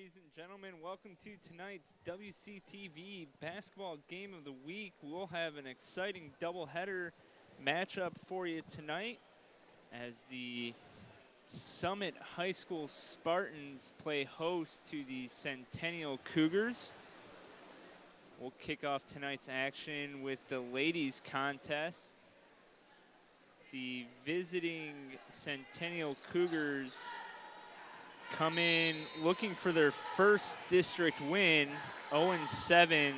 ladies and gentlemen. Welcome to tonight's WCTV basketball game of the week. We'll have an exciting doubleheader matchup for you tonight as the Summit High School Spartans play host to the Centennial Cougars. We'll kick off tonight's action with the ladies contest. The visiting Centennial Cougars come in looking for their first district win, 0-7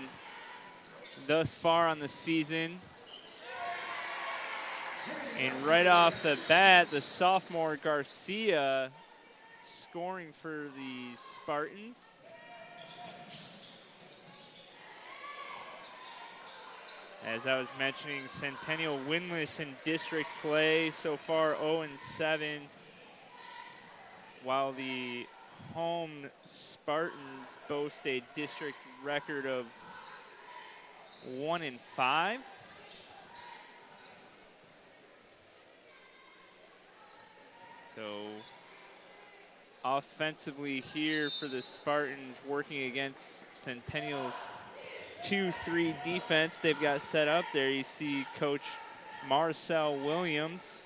thus far on the season. And right off the bat, the sophomore Garcia scoring for the Spartans. As I was mentioning, Centennial winless in district play, so far 0-7. While the home Spartans boast a district record of 1-5. So offensively here for the Spartans, working against Centennial's 2-3 defense they've got set up there. You see Coach Marcel Williams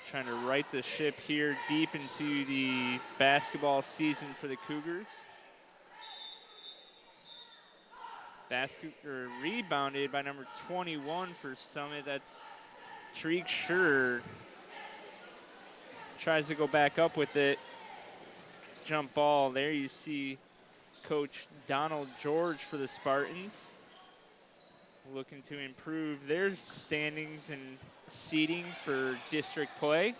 trying to right the ship here deep into the basketball season for the Cougars. Rebounded by number 21 for Summit. That's Tariq Schur. Tries to go back up with it. Jump ball. There you see Coach Donald George for the Spartans, looking to improve their standings and seeding for district play.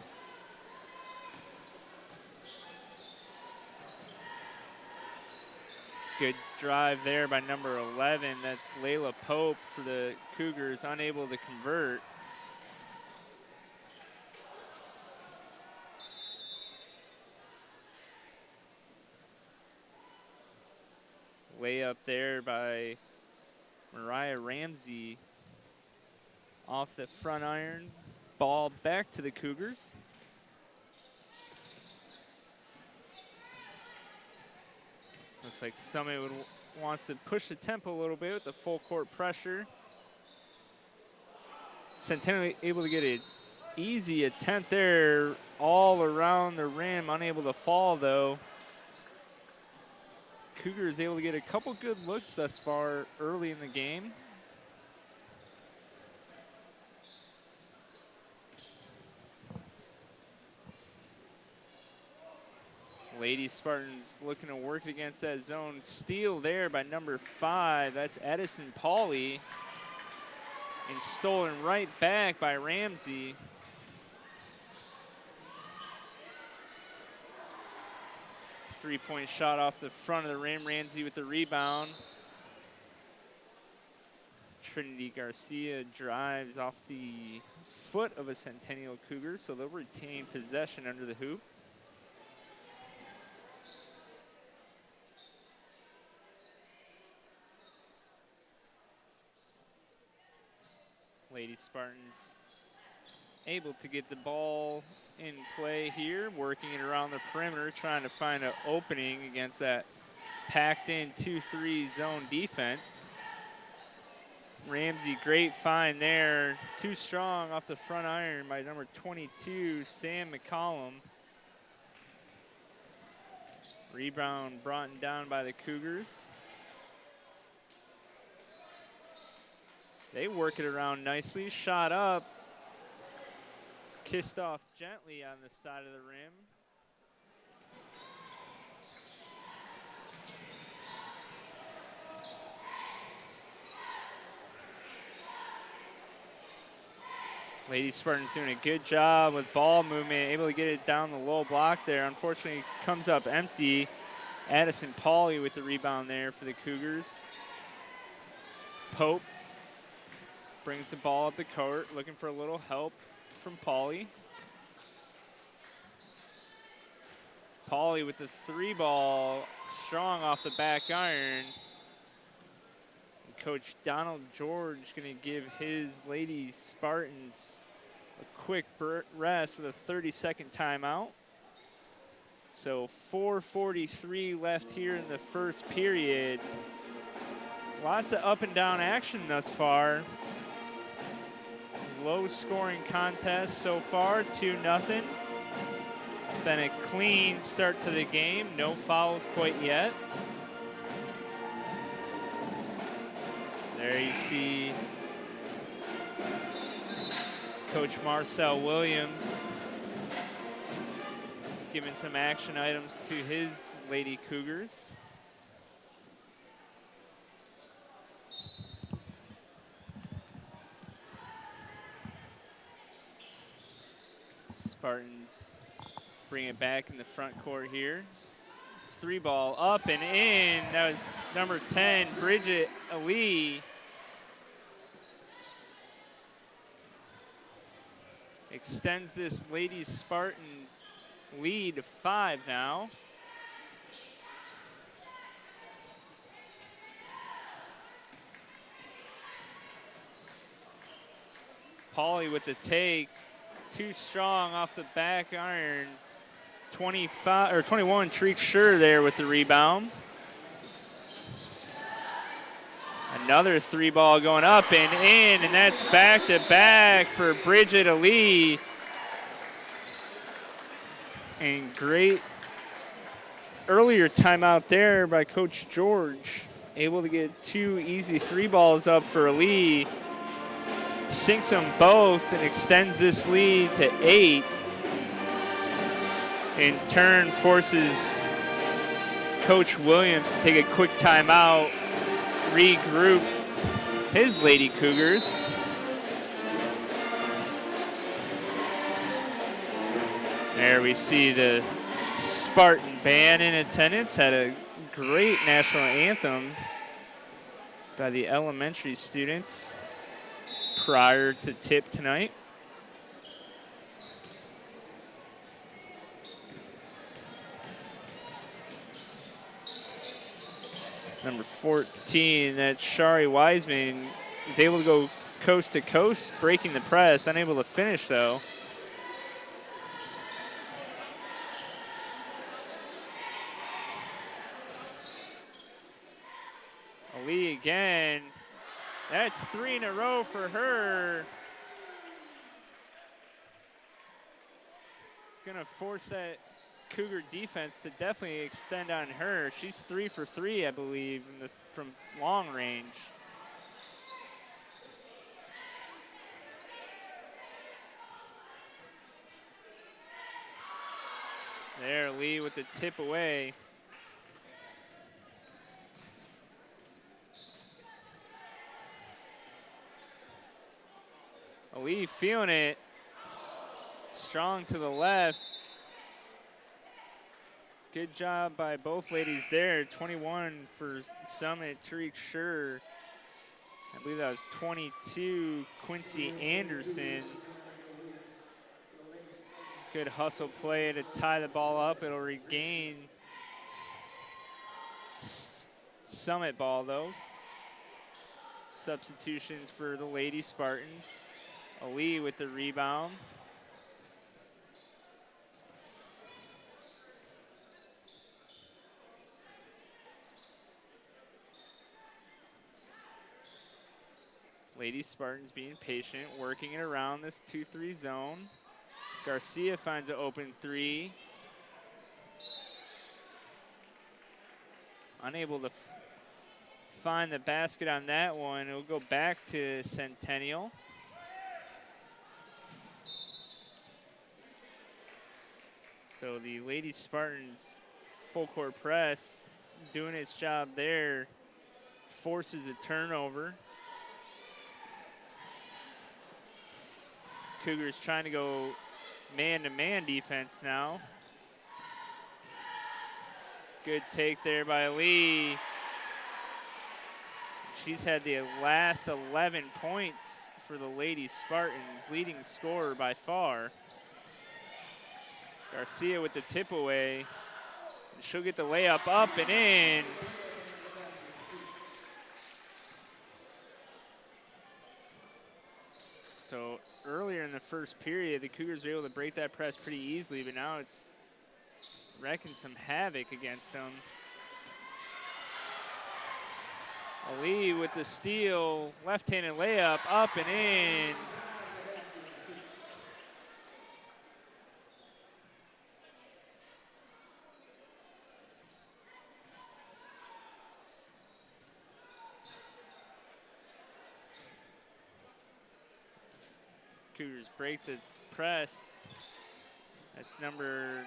Good drive there by number 11. That's Layla Pope for the Cougars, unable to convert. Layup there by Mariah Ramsey off the front iron. Ball back to the Cougars. Looks like Summit wants to push the tempo a little bit with the full court pressure. Centennial able to get an easy attempt there all around the rim, unable to fall though. Cougars able to get a couple good looks thus far early in the game. Lady Spartans looking to work against that zone. Steal there by number 5. That's Edison Pauley. And stolen right back by Ramsey. Three-point shot off the front of the rim. Ramsey with the rebound. Trinity Garcia drives off the foot of a Centennial Cougar, so they'll retain possession under the hoop. Lady Spartans able to get the ball in play here, working it around the perimeter, trying to find an opening against that packed-in 2-3 zone defense. Ramsey, great find there. Too strong off the front iron by number 22, Sam McCollum. Rebound brought down by the Cougars. They work it around nicely. Shot up. Kissed off gently on the side of the rim. Lady Spartans doing a good job with ball movement, able to get it down the low block there. Unfortunately, comes up empty. Addison Pauley with the rebound there for the Cougars. Pope brings the ball up the court, looking for a little help from Pauley. Pauley with the 3-ball, strong off the back iron. And Coach Donald George going to give his Lady Spartans a quick rest with a 30-second timeout. So 4:43 left here in the first period. Lots of up and down action thus far. Low scoring contest so far, 2-0. Been a clean start to the game, no fouls quite yet. There you see Coach Marcel Williams giving some action items to his Lady Cougars. Spartans bring it back in the front court here. 3-ball up and in. That was number 10, Bridget Ali. Extends this Ladies Spartan lead to 5 now. Pauly with the take. Too strong off the back iron. 25 or 21, Tariq Schur there with the rebound. Another 3-ball going up and in, and that's back-to-back for Bridget Ali. And great earlier timeout there by Coach George. Able to get 2 easy 3-balls up for Ali. Sinks them both and extends this lead to 8. In turn, forces Coach Williams to take a quick timeout, regroup his Lady Cougars. There we see the Spartan band in attendance. Had a great national anthem by the elementary students prior to tip tonight. Number 14, that Shari Wiseman, is able to go coast to coast, breaking the press, unable to finish though. Ali again. That's 3 in a row for her. It's gonna force that Cougar defense to definitely extend on her. She's 3 for 3, I believe, from long range. There, Lee with the tip away. Lee feeling it. Strong to the left. Good job by both ladies there. 21 for Summit, Tariq Schur. I believe that was 22, Quincy Anderson. Good hustle play to tie the ball up. It'll regain Summit ball though. Substitutions for the Lady Spartans. Ali with the rebound. Lady Spartans being patient, working it around this 2-3 zone. Garcia finds an open 3. Unable to find the basket on that one. It'll go back to Centennial. So the Lady Spartans full court press doing its job there. Forces a turnover. Cougars trying to go man-to-man defense now. Good take there by Lee. She's had the last 11 points for the Lady Spartans, leading scorer by far. Garcia with the tip away. She'll get the layup up and in. So earlier in the first period, the Cougars were able to break that press pretty easily, but now it's wrecking some havoc against them. Ali with the steal, left-handed layup, up and in. Cougars break the press. That's number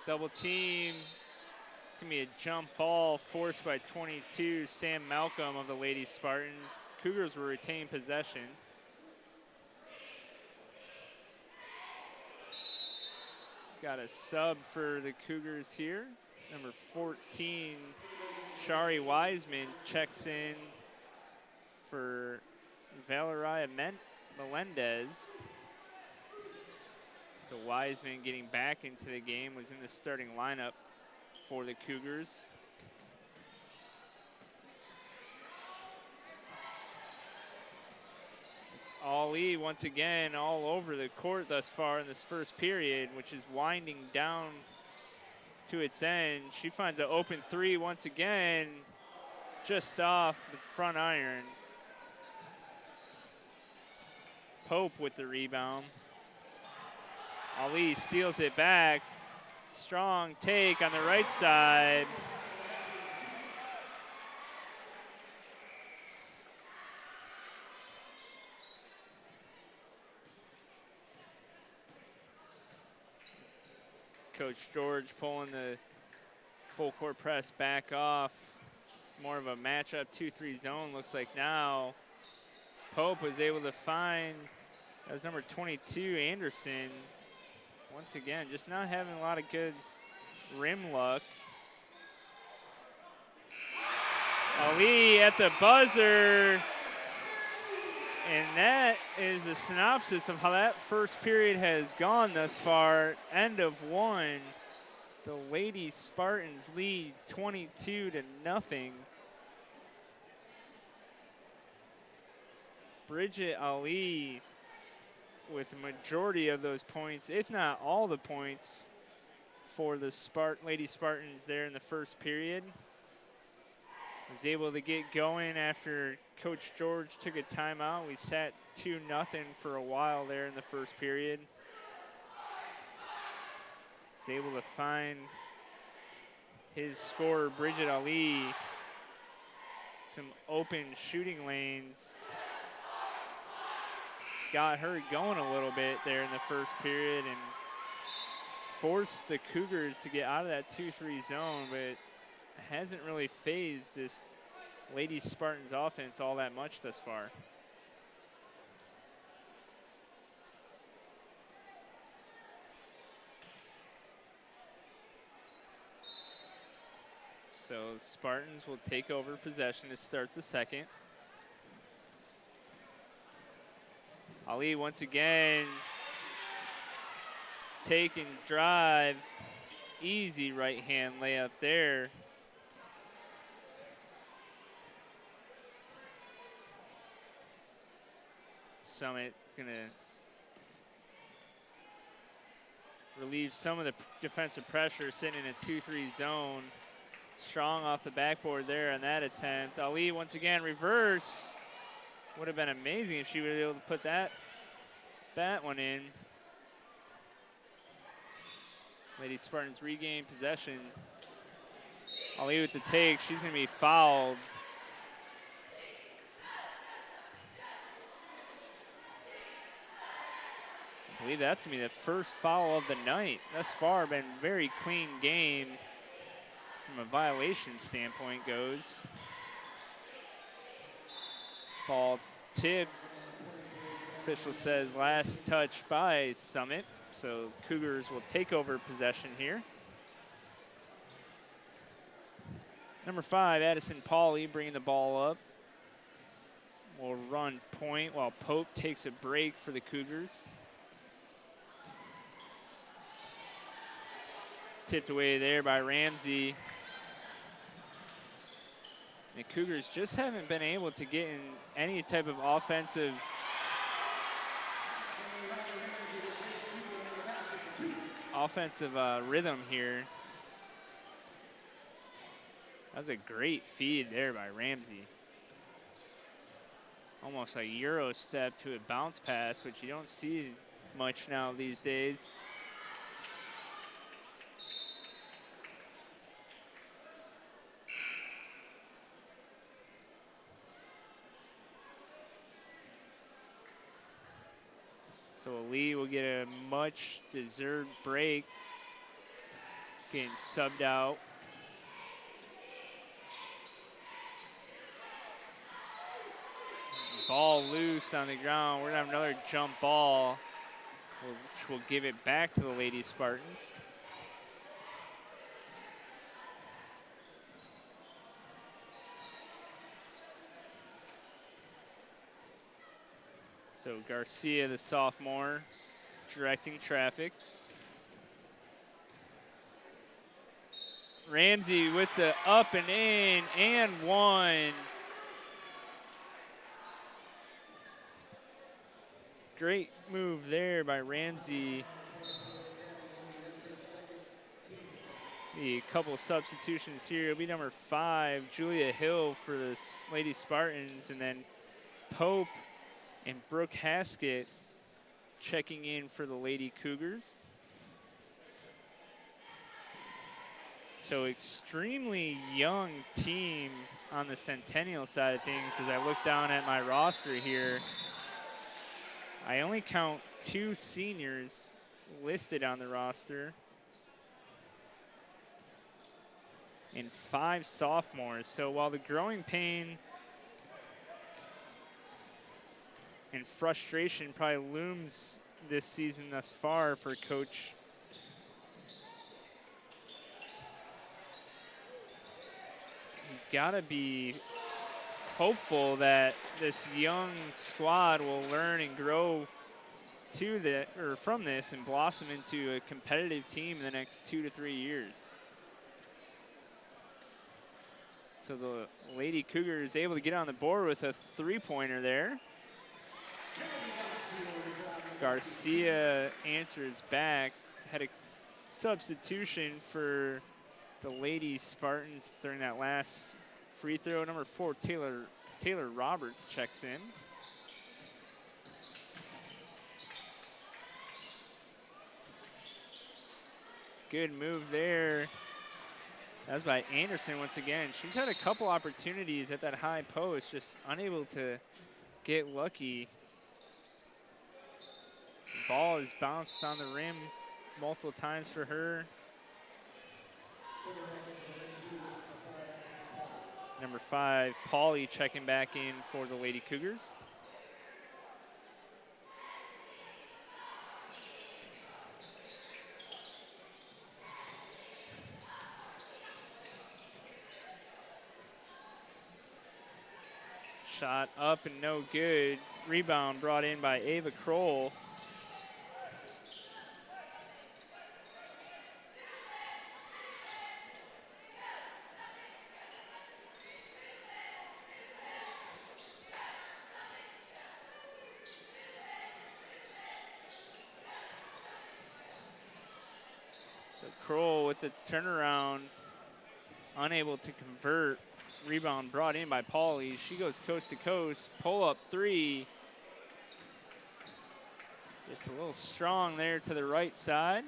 double team. It's going to be a jump ball forced by 22, Sam Malcolm of the Lady Spartans. Cougars will retain possession. Got a sub for the Cougars here. Number 14, Shari Wiseman checks in for Valeria Melendez. So Wiseman getting back into the game, was in the starting lineup for the Cougars. It's Ali once again all over the court thus far in this first period, which is winding down to its end. She finds an open three once again, just off the front iron. Pope with the rebound. Ali steals it back. Strong take on the right side. Coach George pulling the full court press back off. More of a matchup 2-3 zone looks like now. Pope was able to find, that was number 22, Anderson. Once again, just not having a lot of good rim luck. Ali at the buzzer. And that is a synopsis of how that first period has gone thus far. End of one. The Lady Spartans lead 22-0. Bridget Ali with the majority of those points, if not all the points, for the Lady Spartans there in the first period. Was able to get going after Coach George took a timeout. We sat 2-0 for a while there in the first period. Was able to find his scorer, Bridget Ali, some open shooting lanes. Got her going a little bit there in the first period and forced the Cougars to get out of that 2-3 zone, but hasn't really phased this Lady Spartans offense all that much thus far. So Spartans will take over possession to start the second. Ali once again, take and drive, easy right hand layup there. Summit's gonna relieve some of the defensive pressure, sitting in a 2-3 zone. Strong off the backboard there on that attempt. Ali once again reverse. Would have been amazing if she would have been able to put that one in. Lady Spartans regain possession. Ali with the take. She's going to be fouled. I believe that's going to be the first foul of the night. Thus far, been a very clean game from a violation standpoint goes. Ball tip. Official says last touch by Summit. So Cougars will take over possession here. Number 5, Addison Pauley bringing the ball up. Will run point while Pope takes a break for the Cougars. Tipped away there by Ramsey. The Cougars just haven't been able to get in any type of offensive rhythm here. That was a great feed there by Ramsey. Almost a Euro step to a bounce pass, which you don't see much now these days. So Ali will get a much-deserved break, getting subbed out. Ball loose on the ground. We're gonna have another jump ball, which will give it back to the Lady Spartans. So Garcia, the sophomore, directing traffic. Ramsey with the up and in and one. Great move there by Ramsey. A couple of substitutions here. It'll be number 5, Julia Hill for the Lady Spartans, and then Pope and Brooke Haskett checking in for the Lady Cougars. So extremely young team on the Centennial side of things. As I look down at my roster here, I only count 2 seniors listed on the roster and 5 sophomores. So while the growing pain and frustration probably looms this season thus far for Coach he's got to be hopeful that this young squad will learn and grow from this and blossom into a competitive team in the next 2 to 3 years. So the Lady Cougars able to get on the board with a 3-pointer there. Garcia answers back, had a substitution for the Lady Spartans during that last free throw. Number 4, Taylor Roberts checks in. Good move there. That was by Anderson once again. She's had a couple opportunities at that high post, just unable to get lucky. The ball is bounced on the rim multiple times for her. Number 5, Pauly checking back in for the Lady Cougars. Shot up and no good. Rebound brought in by Ava Kroll. So Kroll with the turnaround, unable to convert. Rebound brought in by Pauly. She goes coast to coast. Pull up 3. Just a little strong there to the right side.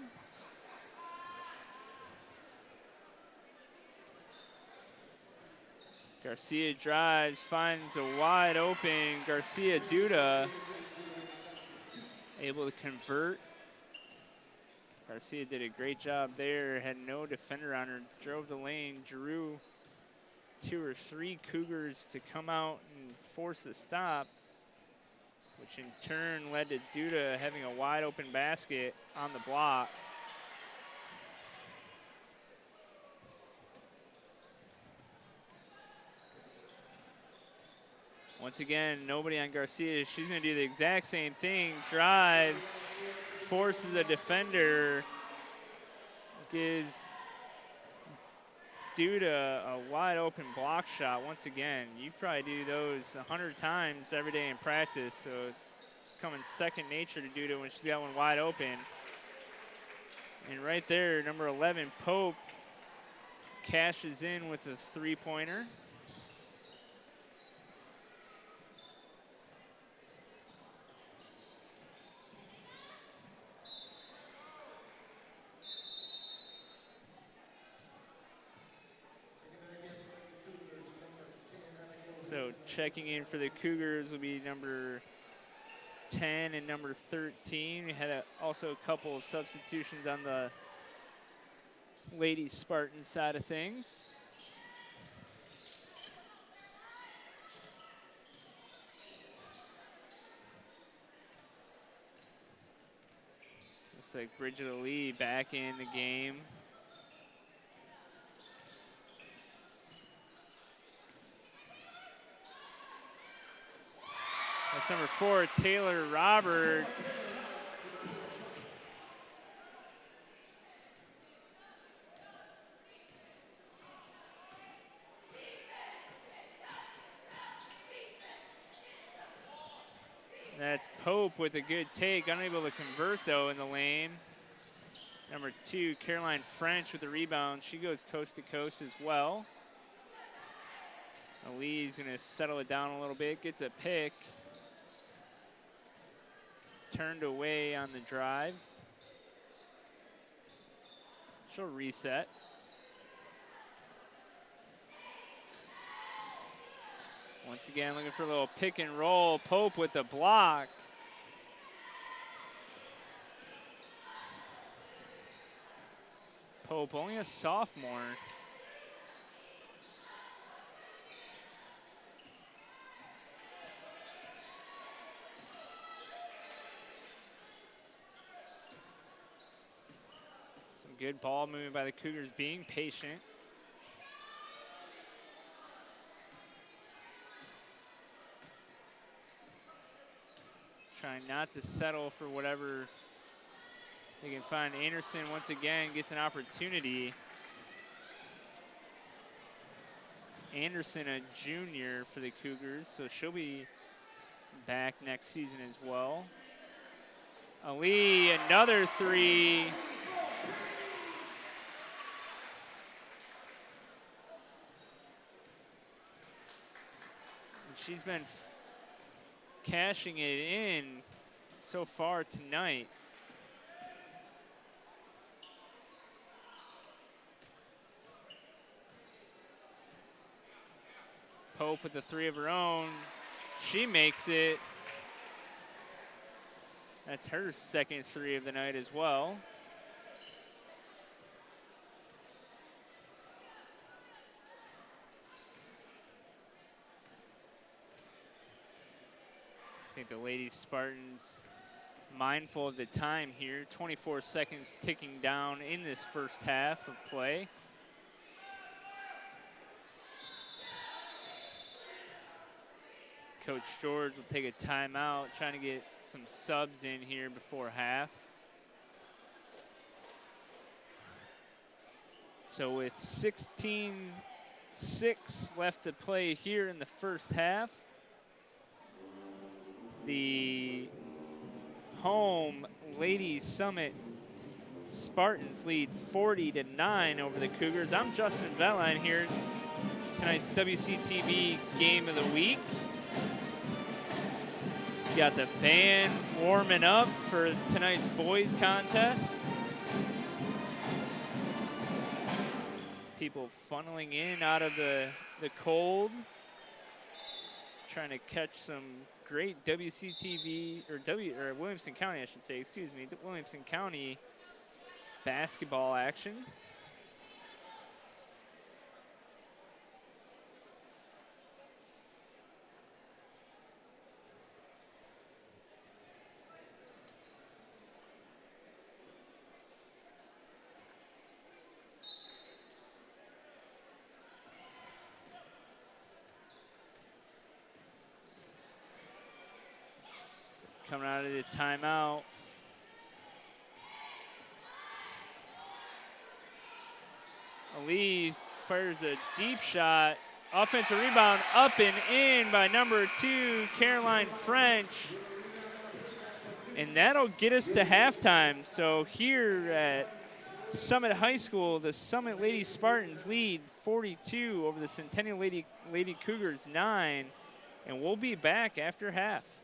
Garcia drives, finds a wide open Garcia Duda. Able to convert. Garcia did a great job there. Had no defender on her. Drove the lane, drew 2 or 3 Cougars to come out and force the stop, which in turn led to Duda having a wide open basket on the block. Once again, nobody on Garcia. She's going to do the exact same thing. Drives, forces a defender, gives due to a wide open block shot. Once again, you probably do those 100 times every day in practice, so it's coming second nature to Duda when she's got one wide open. And right there, number 11, Pope, cashes in with a three-pointer. So checking in for the Cougars will be number 10 and number 13. We had also a couple of substitutions on the Lady Spartan side of things. Looks like Bridget Lee back in the game. That's number 4, Taylor Roberts. That's Pope with a good take. Unable to convert, though, in the lane. Number 2, Caroline French with the rebound. She goes coast to coast as well. Lee's going to settle it down a little bit. Gets a pick. Turned away on the drive. She'll reset. Once again, looking for a little pick and roll. Pope with the block. Pope, only a sophomore. Some good ball movement by the Cougars, being patient. Trying not to settle for whatever they can find. Anderson once again gets an opportunity. Anderson, a junior for the Cougars, so she'll be back next season as well. Ali, another three. And she's been cashing it in so far tonight. Pope with the three of her own. She makes it. That's her second three of the night as well. I think the Lady Spartans mindful of the time here. 24 seconds ticking down in this first half of play. Coach George will take a timeout, trying to get some subs in here before half. So with 16:06 left to play here in the first half, the home Ladies Summit Spartans lead 40-9 over the Cougars. I'm Justin Ventline here, tonight's WCTV Game of the Week. Got the band warming up for tonight's boys contest. People funneling in out of the cold, trying to catch some great WCTV, or Williamson County, I should say, excuse me, Williamson County basketball action. Coming out of the timeout. Ali fires a deep shot. Offensive rebound up and in by number 2, Caroline French. And that'll get us to halftime. So here at Summit High School, the Summit Lady Spartans lead 42 over the Centennial Lady Cougars 9. And we'll be back after half.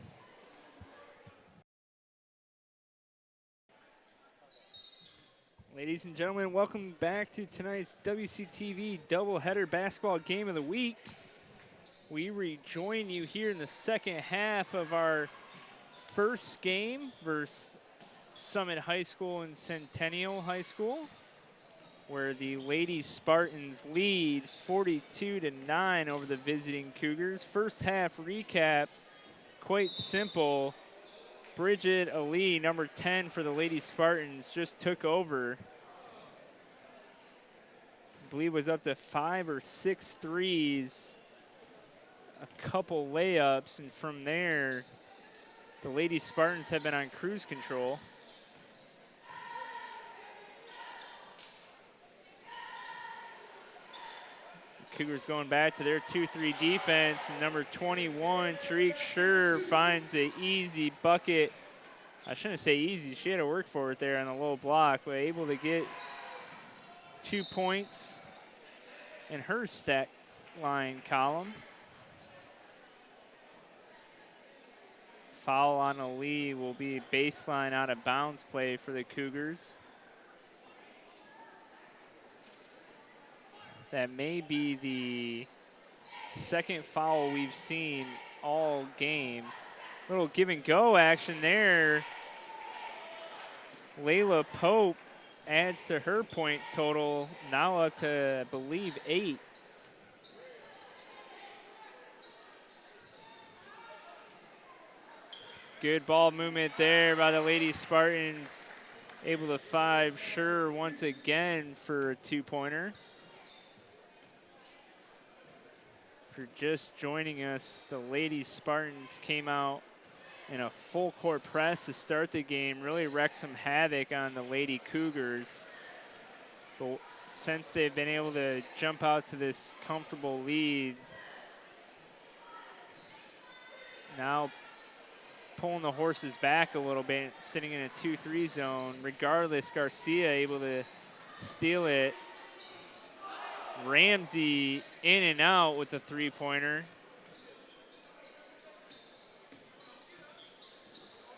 Ladies and gentlemen, welcome back to tonight's WCTV doubleheader basketball game of the week. We rejoin you here in the second half of our first game versus Summit High School and Centennial High School, where the Lady Spartans lead 42-9 over the visiting Cougars. First half recap, quite simple. Bridget Ali, number 10 for the Lady Spartans, just took over. I believe was up to 5 or 6 threes, a couple layups, and from there, the Lady Spartans have been on cruise control. Cougars going back to their 2-3 defense. And number 21, Tariq Scher, finds an easy bucket. I shouldn't say easy. She had to work for it there on the low block, but able to get 2 points in her stat line column. Foul on Ali will be baseline out of bounds play for the Cougars. That may be the second foul we've seen all game. Little give and go action there. Layla Pope adds to her point total, now up to, I believe, 8. Good ball movement there by the Lady Spartans. Able to 5 Sure once again for a 2-pointer. For just joining us, the Lady Spartans came out in a full court press to start the game, really wrecked some havoc on the Lady Cougars. But since they've been able to jump out to this comfortable lead, now pulling the horses back a little bit, sitting in a 2-3 zone. Regardless, Garcia able to steal it. Ramsey in and out with the 3-pointer.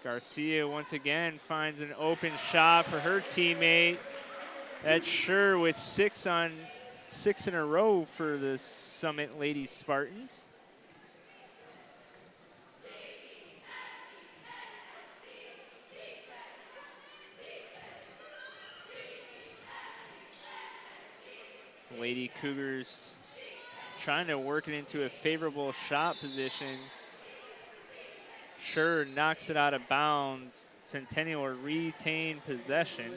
Garcia once again finds an open shot for her teammate. That's Sure with 6 in a row for the Summit Lady Spartans. Lady Cougars trying to work it into a favorable shot position. Sure knocks it out of bounds. Centennial will retain possession.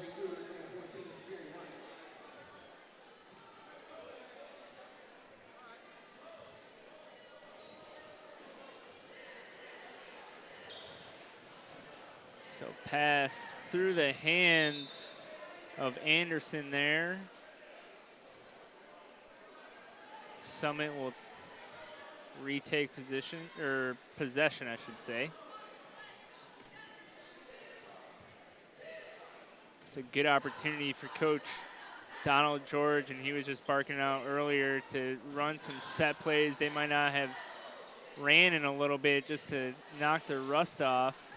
So pass through the hands of Anderson there. Summit will retake possession, I should say. It's a good opportunity for Coach Donald George, and he was just barking out earlier to run some set plays they might not have ran in a little bit just to knock the rust off.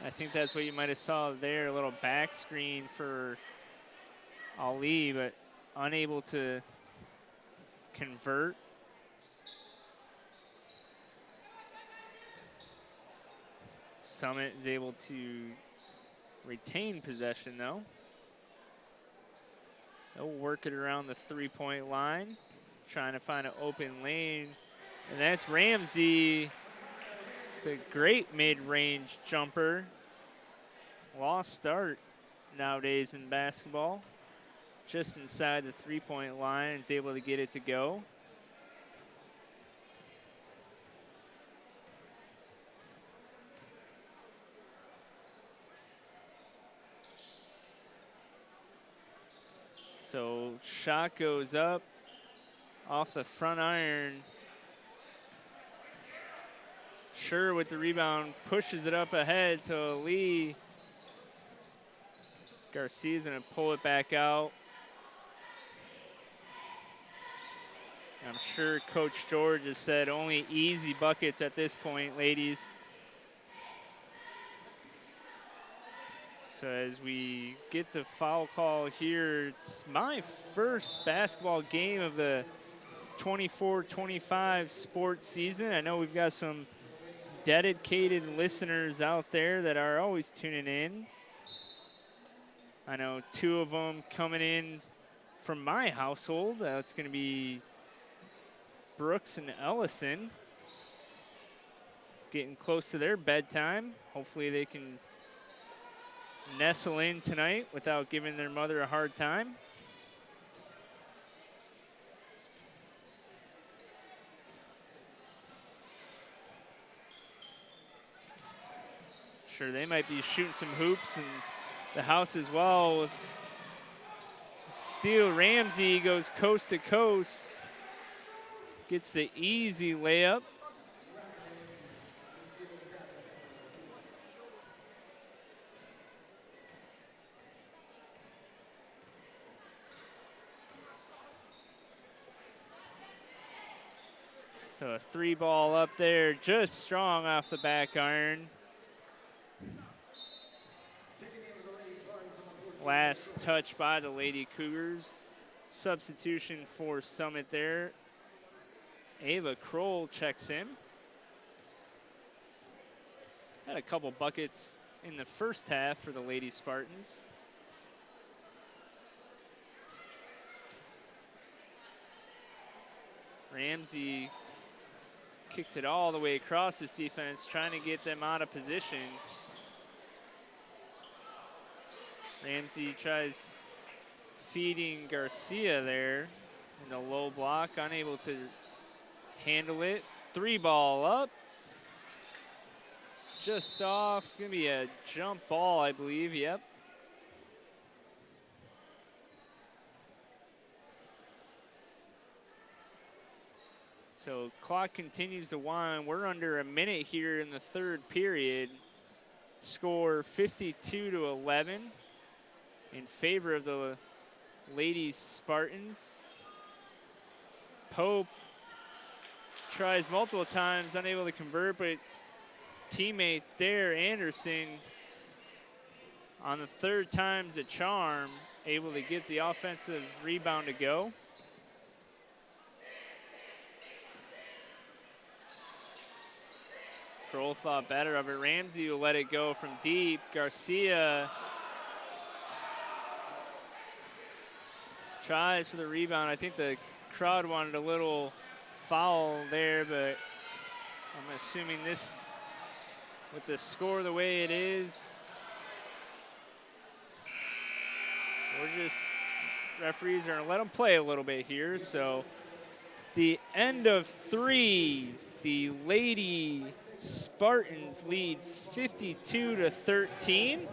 I think that's what you might have saw there, a little back screen for Ali, but unable to convert. Summit is able to retain possession though. They'll work it around the 3-point line, trying to find an open lane. And that's Ramsey, the great mid-range jumper. Lost start nowadays in basketball. Just inside the 3-point line, is able to get it to go. So shot goes up, off the front iron. Sure with the rebound, pushes it up ahead to Lee. Garcia's gonna pull it back out. I'm sure Coach George has said only easy buckets at this point, ladies. So as we get the foul call here, it's my first basketball game of the 24-25 sports season. I know we've got some dedicated listeners out there that are always tuning in. I know 2 of them coming in from my household. It's going to be Brooks and Ellison, getting close to their bedtime. Hopefully they can nestle in tonight without giving their mother a hard time. Sure, they might be shooting some hoops in the house as well. Steele Ramsey goes coast to coast. Gets the easy layup. So a 3 ball up there, just strong off the back iron. Last touch by the Lady Cougars. Substitution for Summit there. Ava Kroll checks in. Had a couple buckets in the first half for the Lady Spartans. Ramsey kicks it all the way across this defense, trying to get them out of position. Ramsey tries feeding Garcia there in the low block, unable to handle it. 3 ball up. Just off. Gonna be a jump ball, I believe. Yep. So clock continues to wind. We're under a minute here in the third period. Score 52-11 in favor of the Ladies Spartans. Pope tries multiple times, unable to convert, but teammate there, Anderson, on the 3rd time's a charm, able to get the offensive rebound to go. Kroll thought better of it. Ramsey will let it go from deep. Garcia tries for the rebound. I think the crowd wanted a little foul there, but I'm assuming this, with the score the way it is, referees are gonna let them play a little bit here. So the end of 3, the Lady Spartans lead 52-13.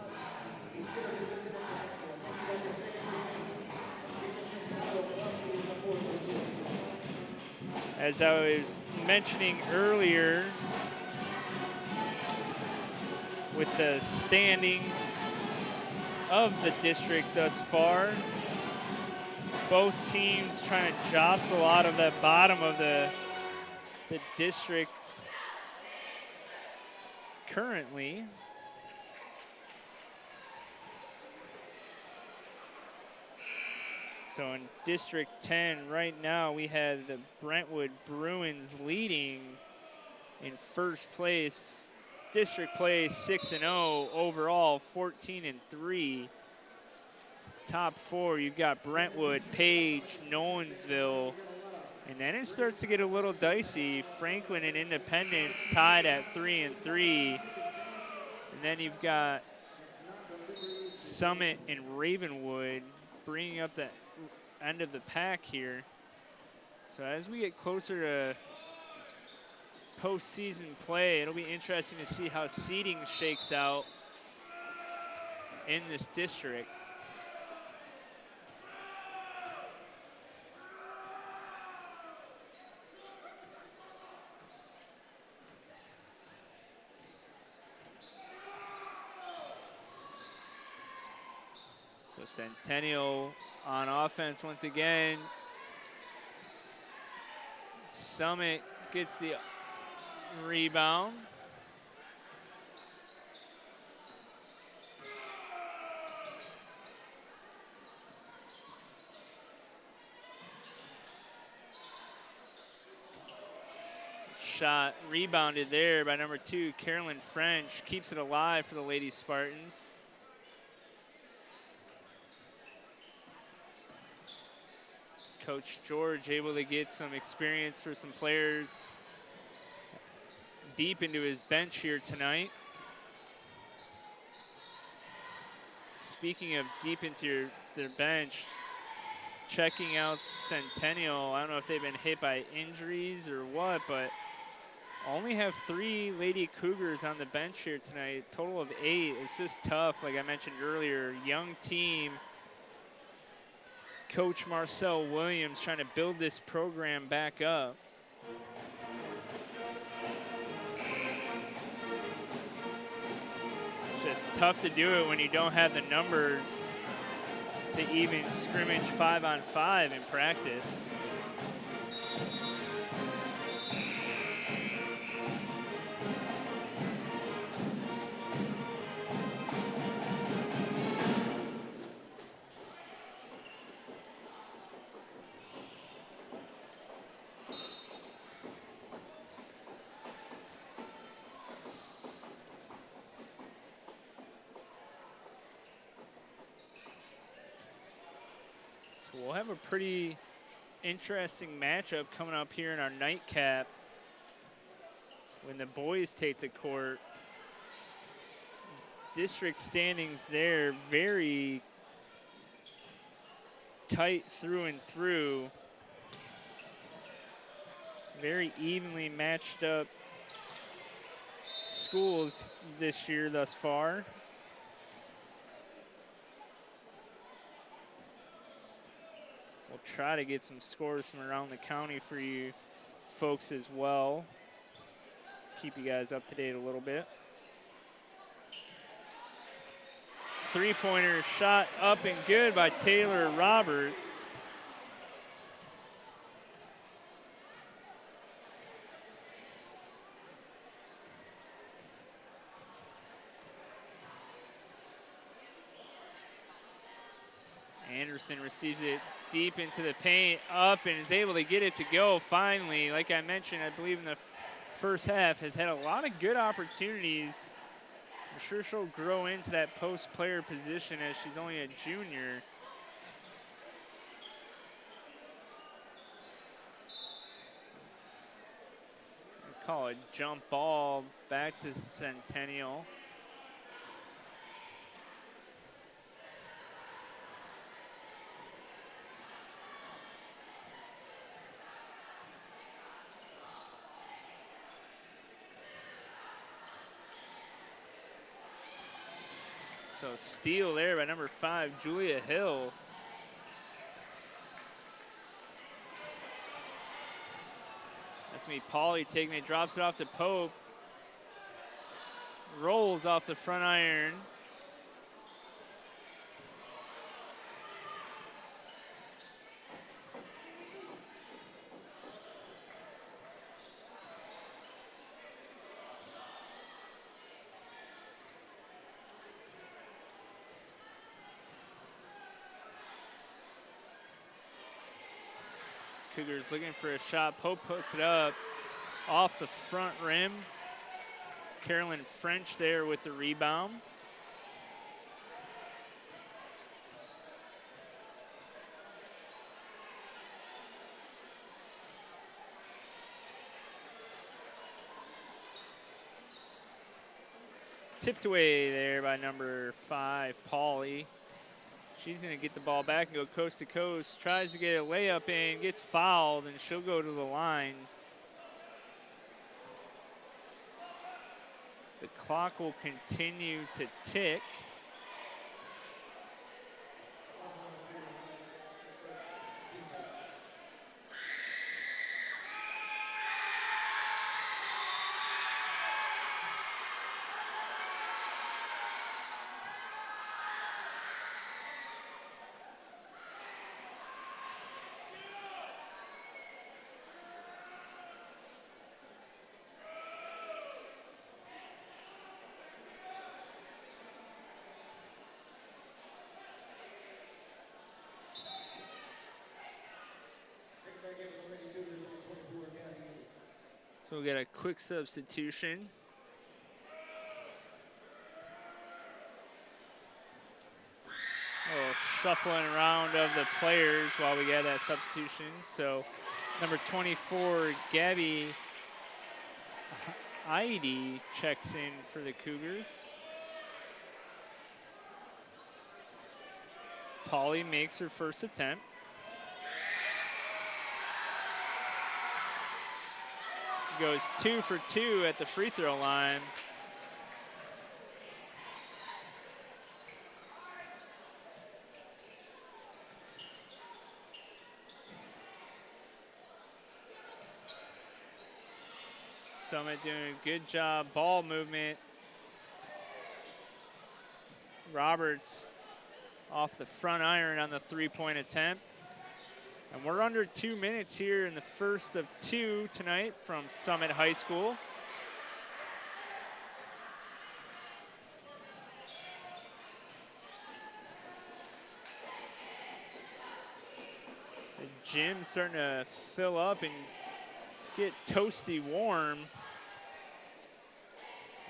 As I was mentioning earlier, with the standings of the district thus far, both teams trying to jostle out of that bottom of the district currently. So in District 10 right now, we have the Brentwood Bruins leading in first place. District play 6-0 overall, 14-3. Top 4, you've got Brentwood, Page, Nolensville, and then it starts to get a little dicey. Franklin and Independence tied at 3-3. And then you've got Summit and Ravenwood bringing up the end of the pack here. So as we get closer to postseason play, it'll be interesting to see how seeding shakes out in this district. So Centennial on offense once again. Summit gets the rebound. Shot rebounded there by number 2, Carolyn French. Keeps it alive for the Lady Spartans. Coach George able to get some experience for some players deep into his bench here tonight. Speaking of deep into their bench, checking out Centennial, I don't know if they've been hit by injuries or what, but only have 3 Lady Cougars on the bench here tonight, total of 8. It's just tough, like I mentioned earlier, young team. Coach Marcel Williams trying to build this program back up. It's just tough to do it when you don't have the numbers to even scrimmage 5-on-5 in practice. So we'll have a pretty interesting matchup coming up here in our nightcap when the boys take the court. District standings there, very tight through and through. Very evenly matched up schools this year thus far. We'll try to get some scores from around the county for you folks as well. Keep you guys up to date a little bit. Three-pointer shot up and good by Taylor Roberts. Anderson receives it deep into the paint, up, and is able to get it to go finally. Like I mentioned, I believe in the first half, has had a lot of good opportunities. I'm sure she'll grow into that post player position as she's only a junior. I call it jump ball back to Centennial. So steal there by number 5, Julia Hill. That's me, Pauly taking it, drops it off to Pope. Rolls off the front iron. Cougars looking for a shot. Pope puts it up off the front rim. Carolyn French there with the rebound. Tipped away there by number 5, Pauly. She's going to get the ball back and go coast to coast. Tries to get a layup in, gets fouled, and she'll go to the line. The clock will continue to tick. So we'll get a quick substitution. A little shuffling around of the players while we get that substitution. So number 24, Gabby Heidi checks in for the Cougars. Polly makes her first attempt. Goes 2 for 2 at the free throw line. Summit doing a good job, ball movement. Roberts off the front iron on the three-point attempt. And we're under 2 minutes here in the first of 2 tonight from Summit High School. The gym's starting to fill up and get toasty warm.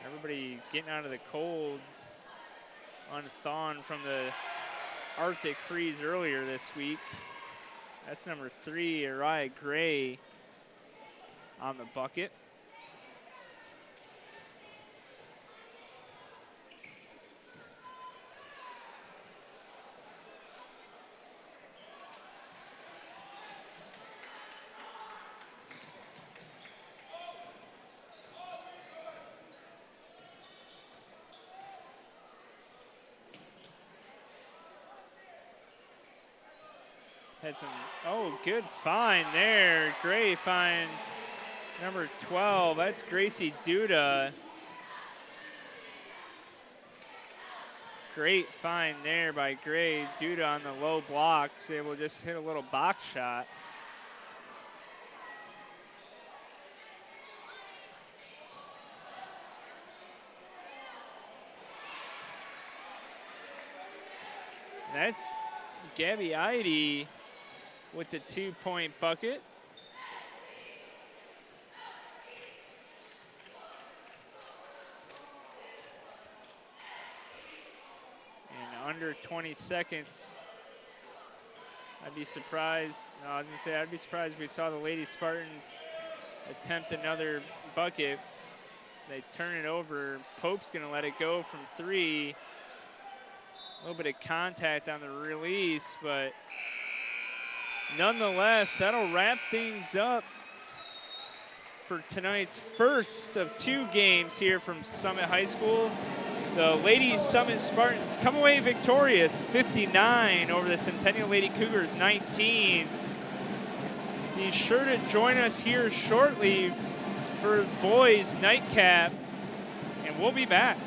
Everybody getting out of the cold, unthawing from the Arctic freeze earlier this week. That's number 3, Ariah Gray on the bucket. Had some, oh, good find there. Gray finds number 12. That's Gracie Duda. Great find there by Gray. Duda on the low block, was able to just hit a little box shot. That's Gabby Heidi with the 2-point bucket. And under 20 seconds, I'd be surprised. No, I was gonna say I'd be surprised if we saw the Lady Spartans attempt another bucket. They turn it over. Pope's gonna let it go from 3. A little bit of contact on the release, but nonetheless, that'll wrap things up for tonight's first of 2 games here from Summit High School. The Ladies Summit Spartans come away victorious, 59 over the Centennial Lady Cougars, 19. Be sure to join us here shortly for boys nightcap, and we'll be back.